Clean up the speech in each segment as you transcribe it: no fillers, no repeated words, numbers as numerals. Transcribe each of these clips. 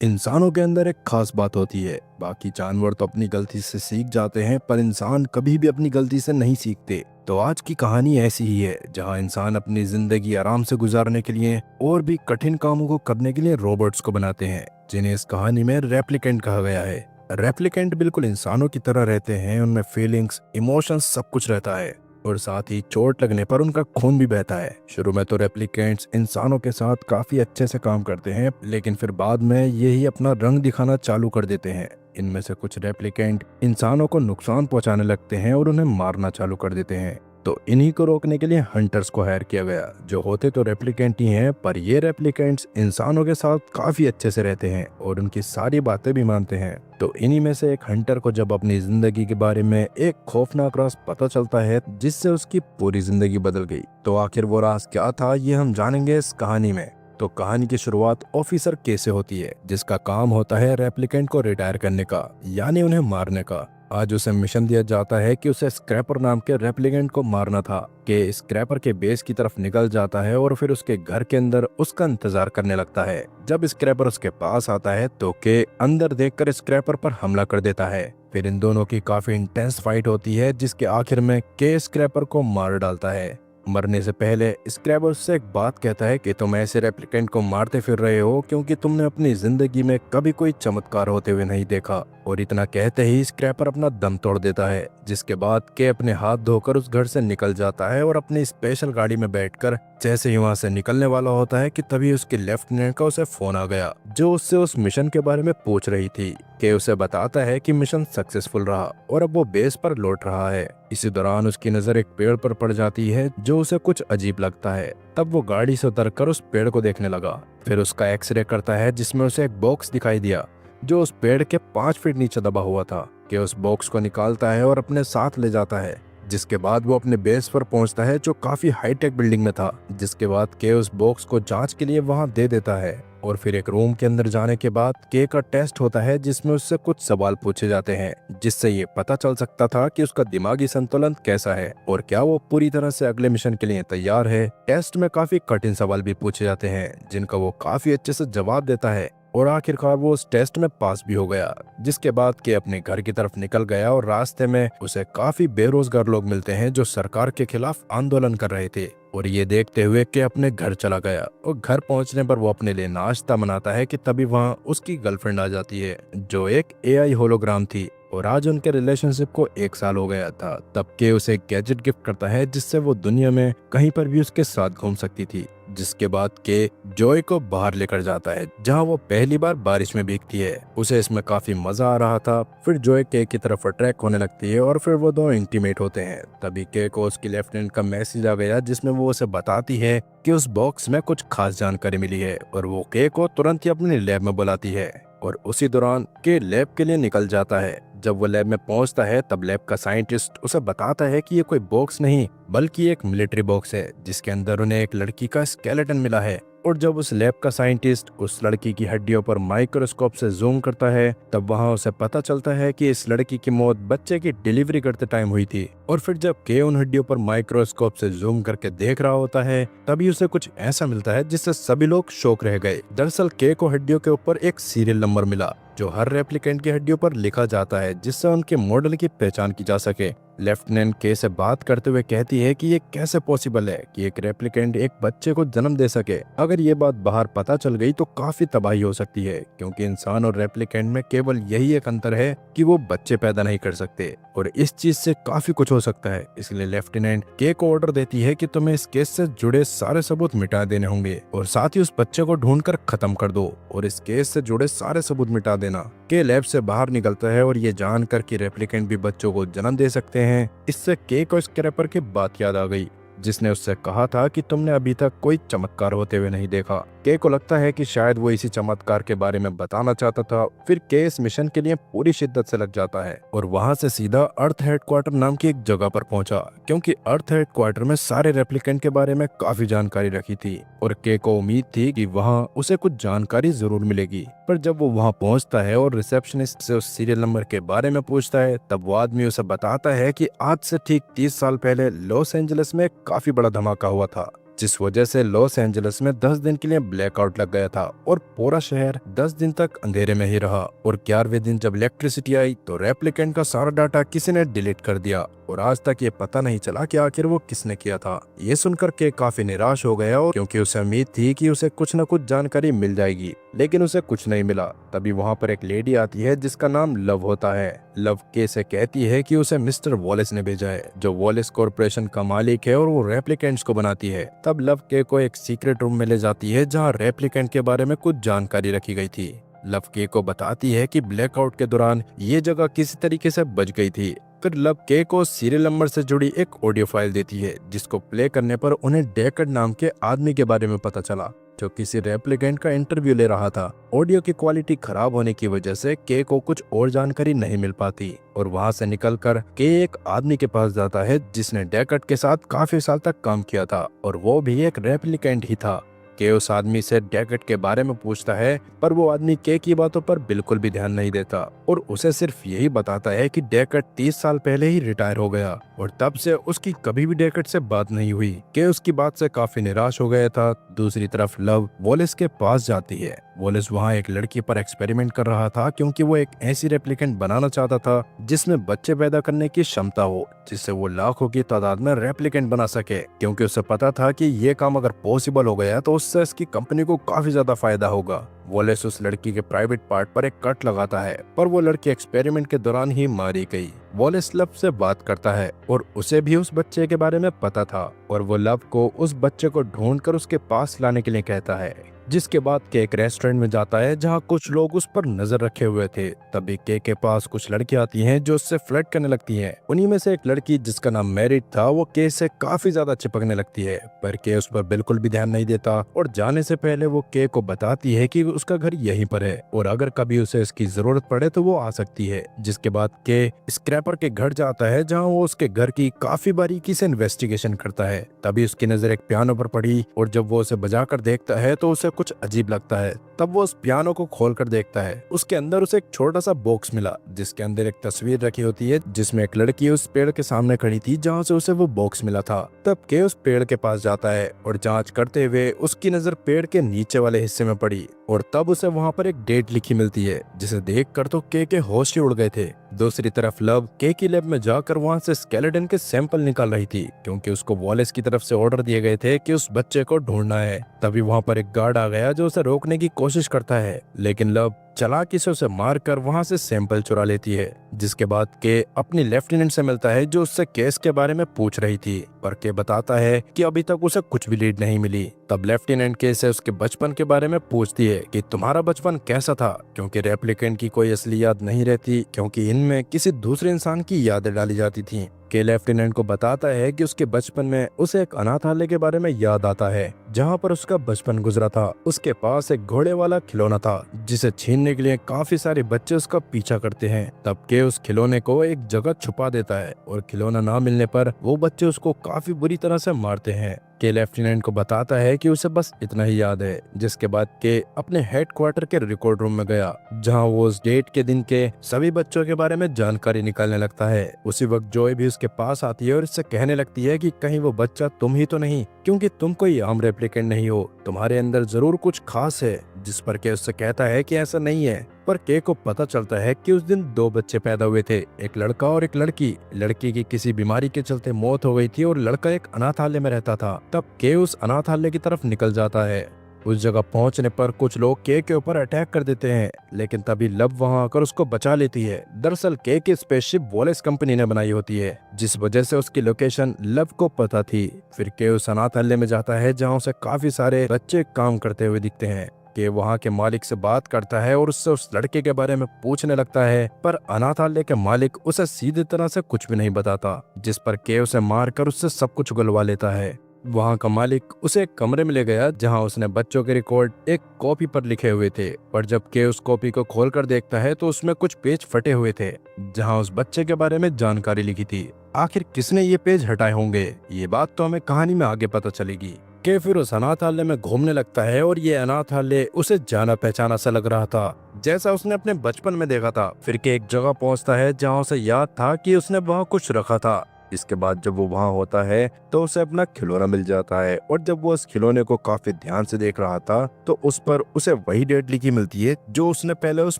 इंसानों के अंदर एक खास बात होती है। बाकी जानवर तो अपनी गलती से सीख जाते हैं, पर इंसान कभी भी अपनी गलती से नहीं सीखते। तो आज की कहानी ऐसी ही है, जहां इंसान अपनी जिंदगी आराम से गुजारने के लिए और भी कठिन कामों को करने के लिए रोबोट्स को बनाते हैं, जिन्हें इस कहानी में रेप्लिकेंट कहा गया है। रेप्लिकेंट बिल्कुल इंसानों की तरह रहते हैं, उनमें फीलिंग्स, इमोशंस सब कुछ रहता है और साथ ही चोट लगने पर उनका खून भी बहता है। शुरू में तो रेप्लिकेंट्स इंसानों के साथ काफी अच्छे से काम करते हैं, लेकिन फिर बाद में यही अपना रंग दिखाना चालू कर देते हैं। इनमें से कुछ रेप्लिकेंट इंसानों को नुकसान पहुंचाने लगते हैं और उन्हें मारना चालू कर देते हैं। तो इन्हीं को रोकने के लिए हंटर्स को हायर किया गया, जो होते तो रेप्लिकेंट ही हैं, पर ये रेप्लिकेंट्स इंसानों के साथ काफी अच्छे से रहते हैं और उनकी सारी बातें भी मानते हैं। तो इन्हीं में से एक हंटर को जब अपनी जिंदगी के बारे में एक खौफनाक राज पता चलता है, जिससे उसकी पूरी जिंदगी बदल गई। तो आखिर वो राज क्या था, ये हम जानेंगे इस कहानी में। तो कहानी की शुरुआत ऑफिसर के से होती है, जिसका काम होता है रेप्लिकेंट को रिटायर करने का, यानी उन्हें मारने का। आज उसे मिशन दिया जाता है कि उसे स्क्रैपर नाम के रेप्लिकेंट को मारना था। के स्क्रैपर के बेस की तरफ निकल जाता है और फिर उसके घर के अंदर उसका इंतजार करने लगता है। जब स्क्रैपर उसके पास आता है तो के अंदर देखकर स्क्रैपर पर हमला कर देता है। फिर इन दोनों की काफी इंटेंस फाइट होती है, जिसके आखिर में के स्क्रैपर को मार डालता है। मरने से पहले स्क्रैपर उससे एक बात कहता है कि तुम ऐसे रेप्लिकेंट को मारते फिर रहे हो क्योंकि तुमने अपनी जिंदगी में कभी कोई चमत्कार होते हुए नहीं देखा। और इतना कहते ही स्क्रैपर अपना दम तोड़ देता है, जिसके बाद के अपने हाथ धोकर उस घर से निकल जाता है और अपनी स्पेशल गाड़ी में बैठकर जैसे ही वहां से निकलने वाला होता है कि तभी उसके लेफ्टिनेंट का उसे फोन आ गया, जो उससे उस मिशन के बारे में पूछ रही थी। के उसे बताता है कि मिशन सक्सेसफुल रहा और अब वो बेस पर लौट रहा है। इसी दौरान उसकी नजर एक पेड़ पर पड़ जाती है, जो उसे कुछ अजीब लगता है। तब वो गाड़ी से उतरकर उस पेड़ को देखने लगा। फिर उसका एक्सरे करता है, जिसमें उसे एक बॉक्स दिखाई दिया, जो उस पेड़ के 5 फीट नीचे दबा हुआ था। के उस बॉक्स को निकालता है और अपने साथ ले जाता है, जिसके बाद वो अपने बेस पर पहुंचता है, जो काफी हाईटेक बिल्डिंग में था। जिसके बाद के उस बॉक्स को जांच के लिए वहां दे देता है और फिर एक रूम के अंदर जाने के बाद के का टेस्ट होता है, जिसमें उससे कुछ सवाल पूछे जाते हैं, जिससे ये पता चल सकता था कि उसका दिमागी संतुलन कैसा है और क्या वो पूरी तरह से अगले मिशन के लिए तैयार है। टेस्ट में काफी कठिन सवाल भी पूछे जाते हैं, जिनका वो काफी अच्छे से जवाब देता है और आखिरकार वो उस टेस्ट में पास भी हो गया। जिसके बाद के अपने घर की तरफ निकल गया और रास्ते में उसे काफी बेरोजगार लोग मिलते हैं, जो सरकार के खिलाफ आंदोलन कर रहे थे। और ये देखते हुए कि अपने घर चला गया और घर पहुंचने पर वो अपने लिए नाश्ता बनाता है कि तभी वहां उसकी गर्लफ्रेंड आ जाती है, जो एक एआई होलोग्राम थी। और आज उनके रिलेशनशिप को 1 साल हो गया था। तब के उसे एक गैजेट गिफ्ट करता है, जिससे वो दुनिया में कहीं पर भी उसके साथ घूम सकती थी। जिसके बाद के जॉय को बाहर लेकर जाता है, जहां वो पहली बार बारिश में भीगती है। उसे इसमें काफी मजा आ रहा था। फिर जॉय के की तरफ अट्रैक्ट होने लगती है और फिर वो दोनों इंटीमेट होते हैं। तभी के को उसकी लेफ्टिनेंट का मैसेज आ गया, जिसमें वो उसे बताती है कि उस बॉक्स में कुछ खास जानकारी मिली है और वो के को तुरंत ही अपनी लैब में बुलाती है। और उसी दौरान के लैब के लिए निकल जाता है। जब वो लैब में पहुंचता है, तब लैब का साइंटिस्ट उसे बताता है कि ये कोई बॉक्स नहीं, बल्कि एक मिलिट्री बॉक्स है, जिसके अंदर उन्हें एक लड़की का स्केलेटन मिला है। और जब उस लैब का साइंटिस्ट उस लड़की की हड्डियों पर माइक्रोस्कोप से जूम करता है, तब वहां उसे पता चलता है कि इस लड़की की मौत बच्चे की डिलीवरी करते टाइम हुई थी। और फिर जब के उन हड्डियों पर माइक्रोस्कोप से जूम करके देख रहा होता है, तभी उसे कुछ ऐसा मिलता है जिससे सभी लोग शॉक रह गए। दरअसल के को हड्डियों के ऊपर एक सीरियल नंबर मिला, जो हर रेप्लिकेंट की हड्डियों पर लिखा जाता है, जिससे उनके मॉडल की पहचान की जा सके। लेफ्टिनेंट के से बात करते हुए कहती है कि ये कैसे पॉसिबल है कि एक रेप्लिकेंट एक बच्चे को जन्म दे सके। अगर ये बात बाहर पता चल गई तो काफी तबाही हो सकती है, क्योंकि इंसान और रेप्लिकेंट में केवल यही एक अंतर है कि वो बच्चे पैदा नहीं कर सकते और इस चीज से काफी कुछ हो सकता है। इसलिए लेफ्टिनेंट के को ऑर्डर देती है कि तुम्हें इस केस से जुड़े सारे सबूत मिटा देने होंगे और साथ ही उस बच्चे को ढूंढकर खत्म कर दो और इस केस से जुड़े सारे सबूत मिटा देना। के लैब से बाहर निकलता है और ये जानकर कि रेप्लिकेंट भी बच्चों को जन्म दे सकते हैं, इससे के को स्क्रैपर की बात याद आ गई, जिसने उससे कहा था कि तुमने अभी तक कोई चमत्कार होते हुए नहीं देखा। के को लगता है कि शायद वो इसी चमत्कार के बारे में बताना चाहता था। फिर के इस मिशन के लिए पूरी शिद्दत से लग जाता है और वहां से सीधा अर्थ हेडक्वार्टर नाम की एक जगह पर पहुंचा, क्योंकि अर्थ हेडक्वार्टर में सारे रेप्लिकेंट के बारे में काफी जानकारी रखी थी और के को उम्मीद थी कि वहां उसे कुछ जानकारी जरूर मिलेगी। पर जब वो वहां पहुंचता है और रिसेप्शनिस्ट से उस सीरियल नंबर के बारे में पूछता है, तब वो आदमी उसे बताता है कि आज से ठीक 30 साल पहले लॉस एंजलिस में काफी बड़ा धमाका हुआ था, जिस वजह से लॉस एंजलिस में 10 दिन के लिए ब्लैकआउट लग गया था और पूरा शहर 10 दिन तक अंधेरे में ही रहा। और 11वें दिन जब इलेक्ट्रिसिटी आई तो रेप्लिकेंट का सारा डाटा किसी ने डिलीट कर दिया और आज तक ये पता नहीं चला कि आखिर वो किसने किया था। ये सुनकर के काफी निराश हो गया और क्योंकि उसे उम्मीद थी कि उसे कुछ न कुछ जानकारी मिल जाएगी, लेकिन उसे कुछ नहीं मिला। तभी वहाँ पर एक लेडी आती है जिसका नाम लव होता है। लव के से कहती है कि उसे मिस्टर वॉलेस ने भेजा है, जो वॉलेस कॉर्पोरेशन का मालिक है और वो रेप्लिकेंट्स को बनाती है। तब लव के को एक सीक्रेट रूम में ले जाती है जहाँ रेप्लिकेंट के बारे में कुछ जानकारी रखी गई थी। लव के को बताती है कि ब्लैकआउट के दौरान ये जगह किसी तरीके से बच गई थी। फिर लव के को सीरियल नंबर से जुड़ी एक ऑडियो फाइल देती है जिसको प्ले करने पर उन्हें डेकर्ड नाम के आदमी के बारे में पता चला, जो किसी रेप्लिकेंट का इंटरव्यू ले रहा था। ऑडियो की क्वालिटी खराब होने की वजह से के को कुछ और जानकारी नहीं मिल पाती और वहां से निकलकर के एक आदमी के पास जाता है जिसने डेकर्ड के साथ काफी साल तक काम किया था और वो भी एक रेप्लिकेंट ही था। के उस आदमी से डेकर्ड के बारे में पूछता है, पर वो आदमी के की बातों पर बिल्कुल भी ध्यान नहीं देता और उसे सिर्फ यही बताता है कि डेकर्ड 30 साल पहले ही रिटायर हो गया और तब से उसकी कभी भी डेकर्ड से बात नहीं हुई। के उसकी बात से काफी निराश हो गया था। दूसरी तरफ लव वॉलेस के पास जाती है। वॉलेस वहाँ एक लड़की पर एक्सपेरिमेंट कर रहा था क्योंकि वो एक ऐसी रेप्लिकेंट बनाना चाहता था जिसमें बच्चे पैदा करने की क्षमता हो, जिससे वो लाखों की तादाद में रेप्लिकेंट बना सके। क्योंकि उसे पता था कि ये काम अगर पॉसिबल हो गया तो उससे इसकी कंपनी को काफी ज्यादा फायदा होगा। वॉलेस उस लड़की के प्राइवेट पार्ट पर एक कट लगाता है, पर वो लड़की एक्सपेरिमेंट के दौरान ही मारी गई। वॉलेस लव से बात करता है और उसे भी उस बच्चे के बारे में पता था और वो लव को उस बच्चे को ढूंढकर उसके पास लाने के लिए कहता है। जिसके बाद के एक रेस्टोरेंट में जाता है जहां कुछ लोग उस पर नजर रखे हुए थे। तभी के पास कुछ लड़कियां आती हैं जो उससे फ्लर्ट करने लगती हैं। उन्हीं में से एक लड़की जिसका नाम मैरिट था वो के से काफी ज्यादा चिपकने लगती है, पर के उस पर बिल्कुल भी ध्यान नहीं देता और जाने से पहले वो के को बताती है कि उसका घर यहीं पर है और अगर कभी उसे इसकी जरूरत पड़े तो वो आ सकती है। जिसके बाद के स्क्रैपर के घर जाता है जहाँ वो उसके घर की काफी बारीकी से इन्वेस्टिगेशन करता है। तभी उसकी नजर एक पियानो पर पड़ी और जब वो उसे बजा कर देखता है तो उसे कुछ अजीब लगता है। तब वो उस पियानो को खोल कर देखता है। उसके अंदर उसे एक छोटा सा बॉक्स मिला जिसके अंदर एक तस्वीर रखी होती है जिसमें एक लड़की उस पेड़ के सामने खड़ी थी जहाँ से उसे वो बॉक्स मिला था। तब के उस पेड़ के पास जाता है और जांच करते हुए उसकी नजर पेड़ के नीचे वाले हिस्से में पड़ी और तब उसे वहाँ पर एक डेट लिखी मिलती है जिसे देखकर तो के होश ही उड़ गए थे। दूसरी तरफ लव के की लैब में जाकर वहाँ से स्केलेटन के सैंपल निकाल रही थी क्योंकि उसको वॉलेस की तरफ से ऑर्डर दिए गए थे कि उस बच्चे को ढूंढना है। तभी वहाँ पर एक गार्ड आ गया जो उसे रोकने की कोशिश करता है, लेकिन लव चालाकी से उसे मारकर वहां से सैंपल चुरा लेती है। जिसके बाद के अपनी लेफ्टिनेंट से मिलता है जो उससे केस के बारे में पूछ रही थी, पर के बताता है कि अभी तक उसे कुछ भी लीड नहीं मिली। तब लेफ्टिनेंट के से उसके बचपन के बारे में पूछती है कि तुम्हारा बचपन कैसा था, क्योंकि रेप्लिकेंट की कोई असली याद नहीं रहती क्योंकि इनमें किसी दूसरे इंसान की यादें डाली जाती थी। के लेफ्टिनेंट को बताता है कि उसके बचपन में उसे एक अनाथालय के बारे में याद आता है जहां पर उसका बचपन गुजरा था। उसके पास एक घोड़े वाला खिलौना था जिसे छीनने के लिए काफी सारे बच्चे उसका पीछा करते हैं। तब के उस खिलौने को एक जगह छुपा देता है और खिलौना ना मिलने पर वो बच्चे उसको काफी बुरी तरह से मारते हैं। के लेफ्टिनेंट को बताता है कि उसे बस इतना ही याद है। जिसके बाद के अपने हेडक्वार्टर के रिकॉर्ड रूम में गया जहां वो उस डेट के दिन के सभी बच्चों के बारे में जानकारी निकालने लगता है। उसी वक्त जॉय भी उसके पास आती है और इससे कहने लगती है कि कहीं वो बच्चा तुम ही तो नहीं, क्योंकि तुम कोई आम रेप्लिकेंट नहीं हो, तुम्हारे अंदर जरूर कुछ खास है। जिस पर के उससे कहता है कि ऐसा नहीं है, पर के को पता चलता है कि उस दिन 2 बच्चे पैदा हुए थे, एक लड़का और एक लड़की। लड़की की किसी बीमारी के चलते मौत हो गई थी और लड़का एक अनाथालय में रहता था। तब के उस अनाथालय की तरफ निकल जाता है। उस जगह पहुंचने पर कुछ लोग के ऊपर अटैक कर देते हैं, लेकिन तभी लव वहां आकर उसको बचा लेती है। दरअसल के की स्पेसशिप वॉलेस कंपनी ने बनाई होती है, जिस वजह से उसकी लोकेशन लव को पता थी। फिर के उस अनाथालय में जाता है जहां उसे काफी सारे बच्चे काम करते हुए दिखते हैं। के वहाँ के मालिक से बात करता है और उससे उस लड़के के बारे में पूछने लगता है, पर अनाथालय के मालिक उसे सीधी तरह से कुछ भी नहीं बताता, जिस पर के उसे मारकर उससे सब कुछ उगलवा लेता है। वहाँ का मालिक उसे एक कमरे में ले गया जहाँ उसने बच्चों के रिकॉर्ड एक कॉपी पर लिखे हुए थे, पर जब के उस कॉपी को खोलकर देखता है तो उसमें कुछ पेज फटे हुए थे जहाँ उस बच्चे के बारे में जानकारी लिखी थी। आखिर किसने ये पेज हटाए होंगे, ये बात तो हमें कहानी में आगे पता चलेगी। के फिर उस अनाथालय में घूमने लगता है और ये अनाथालय उसे जाना पहचाना सा लग रहा था, जैसा उसने अपने बचपन में देखा था। फिर के एक जगह पहुंचता है जहां उसे याद था कि उसने वहां कुछ रखा था। इसके बाद जब वो वहाँ होता है तो उसे अपना खिलौना मिल जाता है, और जब वो उस खिलौने को काफी ध्यान से देख रहा था तो उस पर उसे वही डेडली की मिलती है जो उसने पहले उस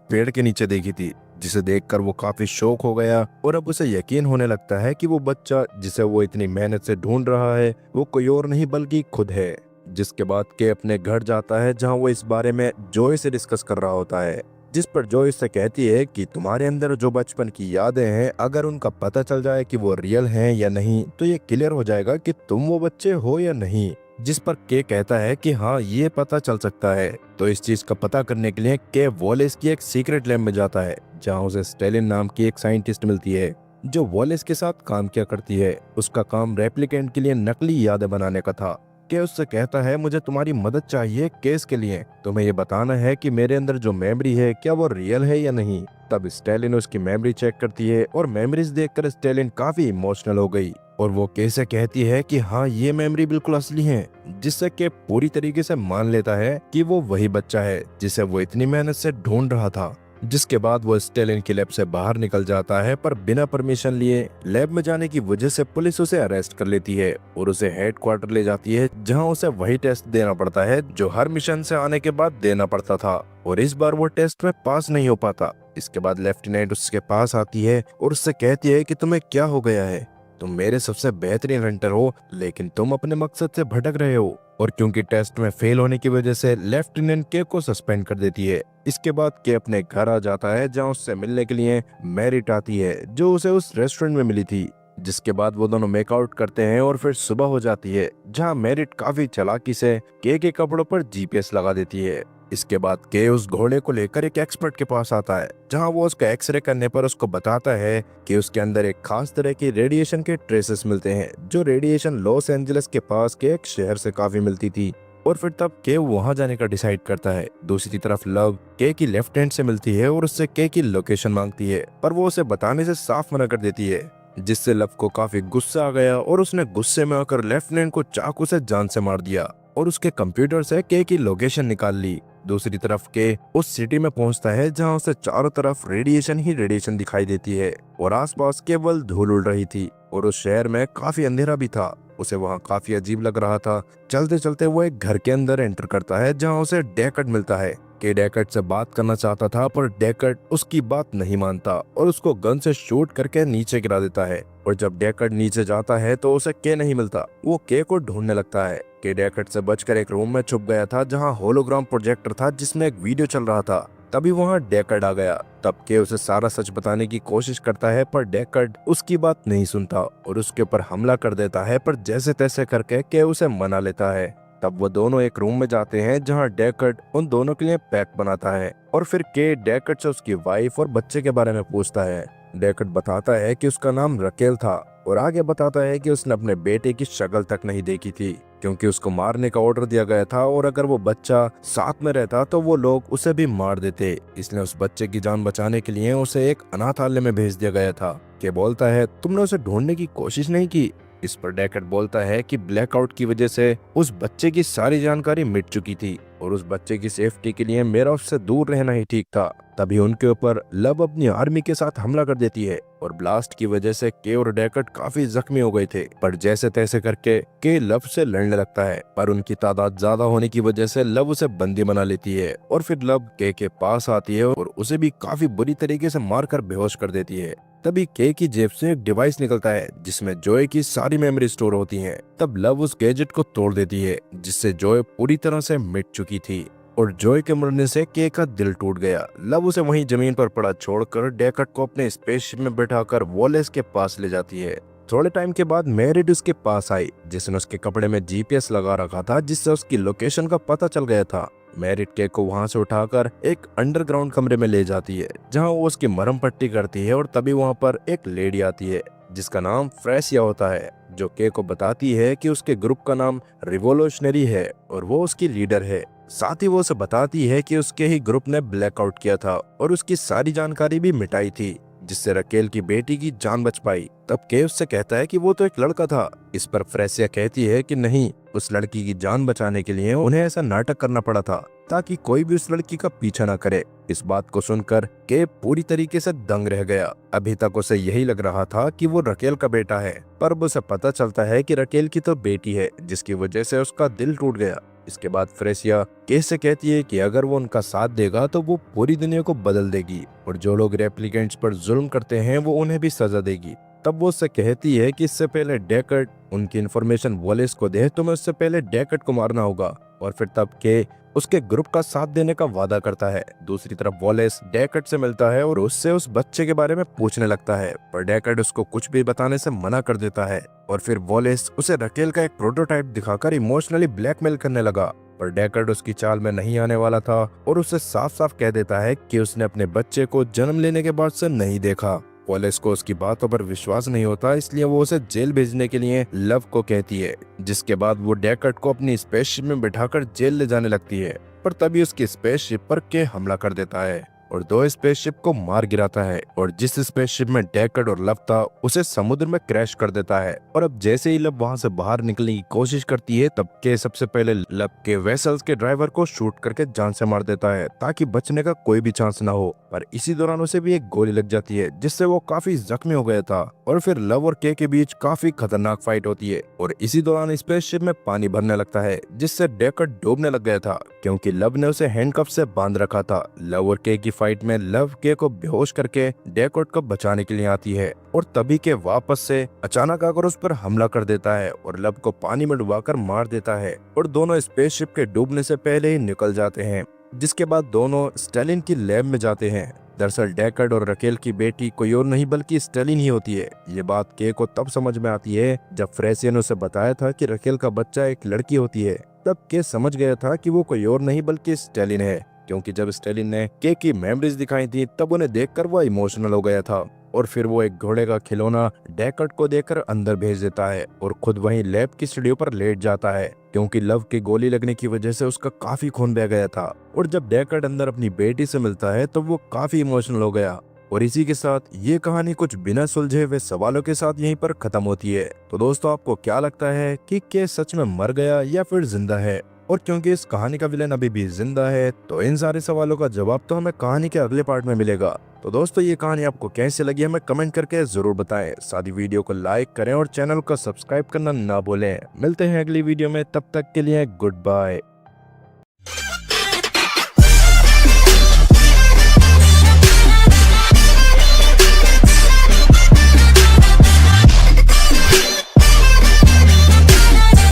पेड़ के नीचे देखी थी, जिसे देखकर वो काफी शौक हो गया और अब उसे यकीन होने लगता है कि वो बच्चा जिसे वो इतनी मेहनत से ढूंढ रहा है वो कोई और नहीं बल्कि खुद है। जिसके बाद के अपने घर जाता है जहाँ वो इस बारे में जॉय से डिस्कस कर रहा होता है, जिस पर जॉय से कहती है कि तुम्हारे अंदर जो बचपन की यादें हैं अगर उनका पता चल जाए कि वो रियल हैं या नहीं तो ये क्लियर हो जाएगा कि तुम वो बच्चे हो या नहीं। जिस पर के कहता है कि हाँ ये पता चल सकता है। तो इस चीज का पता करने के लिए के वॉलेस की एक सीक्रेट लैब में जाता है जहाँ उसे स्टेलिन नाम की एक साइंटिस्ट मिलती है जो वॉलेस के साथ काम किया करती है। उसका काम रेप्लिकेंट के लिए नकली यादें बनाने का था। के उससे कहता है मुझे तुम्हारी मदद चाहिए केस के लिए, तुम्हें ये बताना है कि मेरे अंदर जो मेमोरी है क्या वो रियल है या नहीं। तब स्टेलिन उसकी मेमोरी चेक करती है और मेमोरीज देखकर स्टेलिन काफी इमोशनल हो गई और वो के से कहती है कि हाँ ये मेमोरी बिल्कुल असली है, जिससे के पूरी तरीके से मान लेता है कि वो वही बच्चा है जिसे वो इतनी मेहनत से ढूंढ रहा था। जिसके बाद वो स्टेलिन की लैब से बाहर निकल जाता है, पर बिना परमिशन लिए लैब में जाने की वजह से पुलिस उसे अरेस्ट कर लेती है और उसे हेडक्वार्टर ले जाती है जहां उसे वही टेस्ट देना पड़ता है जो हर मिशन से आने के बाद देना पड़ता था, और इस बार वो टेस्ट में पास नहीं हो पाता। इसके बाद लेफ्टिनेंट उसके पास आती है और उससे कहती है कि तुम्हें क्या हो गया है, तुम मेरे सबसे बेहतरीन हंटर हो लेकिन तुम अपने मकसद से भटक रहे हो। और क्योंकि टेस्ट में फेल होने की वजह से लेफ्टिनेंट के को सस्पेंड कर देती है। इसके बाद के अपने घर आ जाता है जहां उससे मिलने के लिए मैरिट आती है जो उसे उस रेस्टोरेंट में मिली थी। जिसके बाद वो दोनों मेकआउट करते हैं और फिर सुबह हो जाती है जहां मैरिट काफी चालाकी से के कपड़ों पर जीपीएस लगा देती है। इसके बाद के उस घोड़े को लेकर एक एक्सपर्ट के पास आता है जहां वो उसका एक्सरे करने पर उसको बताता है कि उसके अंदर एक खास तरह की रेडिएशन के ट्रेसेस मिलते हैं जो रेडिएशन लॉस एंजलिस के पास के एक शहर से काफी मिलती थी। और फिर तब के वहां जाने का डिसाइड करता है। दूसरी तरफ लव के की लेफ्ट हैंड से मिलती है और उससे के की लोकेशन मांगती है, पर वो उसे बताने से साफ मना कर देती है, जिससे लव को काफी गुस्सा आ गया और उसने गुस्से में आकर लेफ्टिनेंट को चाकू से जान से मार दिया और उसके कंप्यूटर से के की लोकेशन निकाल ली। दूसरी तरफ के उस सिटी में पहुंचता है जहां उसे चारों तरफ रेडिएशन ही रेडिएशन दिखाई देती है और आसपास केवल धूल उड़ रही थी और उस शहर में काफी अंधेरा भी था। उसे वहां काफी अजीब लग रहा था। चलते चलते वो एक घर के अंदर एंटर करता है जहां उसे डेकर्ड मिलता है। के डेकर्ड से बात करना चाहता था पर डेकर्ड उसकी बात नहीं मानता और उसको गन से शूट करके नीचे गिरा देता है। और जब डेकर्ड नीचे जाता है तो उसे के नहीं मिलता। वो के को ढूंढने लगता है। के डेकर्ड से बचकर एक रूम में छुप गया था जहां होलोग्राम प्रोजेक्टर था जिसमें एक वीडियो चल रहा था। तभी वहां डेकर्ड आ गया। तब के उसे सारा सच बताने की कोशिश करता है पर डेकर्ड उसकी बात नहीं सुनता और उसके ऊपर हमला कर देता है, पर जैसे तैसे करके के उसे मना लेता है। तब वो दोनों एक रूम में जाते हैं जहां डेकर्ड उन दोनों के लिए पैक बनाता है और फिर के डेकर्ड से उसकी वाइफ और बच्चे के बारे में पूछता है। डेकर्ड बताता है कि उसका नाम रकेल था और आगे बताता है कि उसने अपने बेटे की शक्ल तक नहीं देखी थी क्योंकि उसको मारने का ऑर्डर दिया गया था और अगर वो बच्चा साथ में रहता तो वो लोग उसे भी मार देते, इसलिए उस बच्चे की जान बचाने के लिए उसे एक अनाथालय में भेज दिया गया था। के बोलता है तुमने उसे ढूंढने की कोशिश नहीं की। इस पर डेकर्ड बोलता है कि ब्लैकआउट की वजह से उस बच्चे की सारी जानकारी मिट चुकी थी और उस बच्चे की सेफ्टी के लिए मेरा उससे दूर रहना ही ठीक था। तभी उनके ऊपर लव अपनी आर्मी के साथ हमला कर देती है और ब्लास्ट की वजह से के और डेकर्ड काफी जख्मी हो गए थे, पर जैसे तैसे करके के लव से लड़ने लगता है, पर उनकी तादाद ज्यादा होने की वजह से लव उसे बंदी बना लेती है और फिर लव के पास आती है और उसे भी काफी बुरी तरीके से मारकर बेहोश कर देती है। तभी के की जेब से एक डिवाइस निकलता है जिसमें जॉय की सारी मेमोरी स्टोर होती हैं। तब लव उस गैजेट को तोड़ देती है जिससे जॉय पूरी तरह से मिट चुकी थी और जॉय के मरने से के का दिल टूट गया। लव उसे वहीं जमीन पर पड़ा छोड़कर डेकर्ड को अपने स्पेसशिप में बैठाकर वॉलेस के पास ले जाती है। थोड़े टाइम के बाद मैरिड उसके पास आई जिसने उसके कपड़े में जीपीएस लगा रखा था जिससे उसकी लोकेशन का पता चल गया था। मैरिड के को वहां से उठाकर एक अंडरग्राउंड कमरे में ले जाती है जहां वो उसकी मरहम पट्टी करती है और तभी वहां पर एक लेडी आती है जिसका नाम फ्रेसिया होता है जो के को बताती है कि उसके ग्रुप का नाम रिवोल्यूशनरी है और वो उसकी लीडर है। साथ ही वो उसे बताती है कि उसके ही ग्रुप ने ब्लैकआउट किया था और उसकी सारी जानकारी भी मिटाई थी जिससे रकेल की बेटी की जान बच पाई। तब के उससे कहता है कि वो तो एक लड़का था। इस पर फ्रेसिया कहती है कि नहीं, उस लड़की की जान बचाने के लिए उन्हें ऐसा नाटक करना पड़ा था ताकि कोई भी उस लड़की का पीछा ना करे। इस बात को सुनकर के पूरी तरीके से दंग रह गया। अभी तक उसे यही लग रहा था कि वो रकेल का बेटा है, पर अब उसे पता चलता है कि रकेल की तो बेटी है, जिसकी वजह से उसका दिल टूट गया। इसके बाद फ्रेसिया केस से कहती है कि अगर वो उनका साथ देगा तो वो पूरी दुनिया को बदल देगी और जो लोग रेप्लिकेंट्स पर जुल्म करते हैं वो उन्हें भी सजा देगी। तब वो उससे कहती है कि इससे पहले डेकर्ड उनकी इन्फॉर्मेशन वॉलेस को दे तो मैं उससे पहले डेकर्ड को मारना होगा, और फिर तब के उसके ग्रुप का साथ देने का वादा करता है। दूसरी तरफ वॉलेस डेकर्ड से मिलता है और उससे उस बच्चे के बारे में पूछने लगता है, पर डेकर्ड उसको कुछ भी बताने से मना कर देता है। और फिर वॉलेस उसे रकेल का एक प्रोटोटाइप दिखाकर इमोशनली ब्लैकमेल करने लगा, पर डेकर्ड उसकी चाल में नहीं आने वाला था और उसे साफ साफ कह देता है कि उसने अपने बच्चे को जन्म लेने के बाद से नहीं देखा। वॉलेस को उसकी बातों पर विश्वास नहीं होता, इसलिए वो उसे जेल भेजने के लिए लव को कहती है, जिसके बाद वो डेकर्ड को अपनी स्पेसशिप में बिठाकर जेल ले जाने लगती है। पर तभी उसकी स्पेसशिप पर के हमला कर देता है और दो स्पेसशिप को मार गिराता है, और जिस स्पेसशिप में डेकर्ड और लव था उसे समुद्र में क्रैश कर देता है। और अब जैसे ही लव वहां से बाहर निकलने की कोशिश करती है, तब के सबसे पहले लव के वेसल्स के ड्राइवर को शूट करके जान से मार देता है ताकि बचने का कोई भी चांस ना हो। पर इसी दौरान उसे भी एक गोली लग जाती है, जिससे वो काफी जख्मी हो गया था। और फिर लव और के बीच काफी खतरनाक फाइट होती है, और इसी दौरान स्पेसशिप में पानी भरने लगता है, जिससे डेकर्ड डूबने लग गया था क्योंकि लव ने उसे हैंडकफ से बांध रखा था। लव और के की फाइट में लव के को बेहोश करके डेकर्ड को बचाने के लिए आती है, और तभी के वापस से अचानक आकर उस पर हमला कर देता है और लव को पानी में डुबाकर मार देता है, और दोनों स्पेसशिप के डूबने से पहले ही निकल जाते हैं। जिसके बाद दोनों स्टेलिन की लैब में जाते हैं। दरअसल डेकर्ड और रकेल की बेटी कोई और नहीं बल्कि स्टेलिन ही होती है। ये बात के को तब समझ में आती है जब फ्रेसिया ने उसे बताया था कि रकेल का बच्चा एक लड़की होती है। तब के समझ गया था कि वो कोई और नहीं बल्कि स्टेलिन है, क्योंकि जब स्टेलिन ने के की मेमोरीज दिखाई थी तब उन्हें देखकर वो इमोशनल हो गया था। और फिर वो एक घोड़े का खिलौना डेकर्ड को देकर अंदर भेज देता है और खुद वहीं लैब की सीढ़ियों पर लेट जाता है, क्योंकि लव की गोली लगने की वजह से उसका काफी खून बह गया था। और जब डेकर्ड अंदर अपनी बेटी से मिलता है तो वो काफी इमोशनल हो गया। और इसी के साथ ये कहानी कुछ बिना सुलझे हुए सवालों के साथ यहीं पर खत्म होती है। तो दोस्तों, आपको क्या लगता है कि के सच में मर गया या फिर जिंदा है? और क्योंकि इस कहानी का विलेन अभी भी जिंदा है, तो इन सारे सवालों का जवाब तो हमें कहानी के अगले पार्ट में मिलेगा। तो दोस्तों, ये कहानी आपको कैसी लगी हमें कमेंट करके जरूर बताएं। साथ ही वीडियो को लाइक करें और चैनल को सब्सक्राइब करना ना भूलें। मिलते हैं अगली वीडियो में, तब तक के लिए गुड बाय।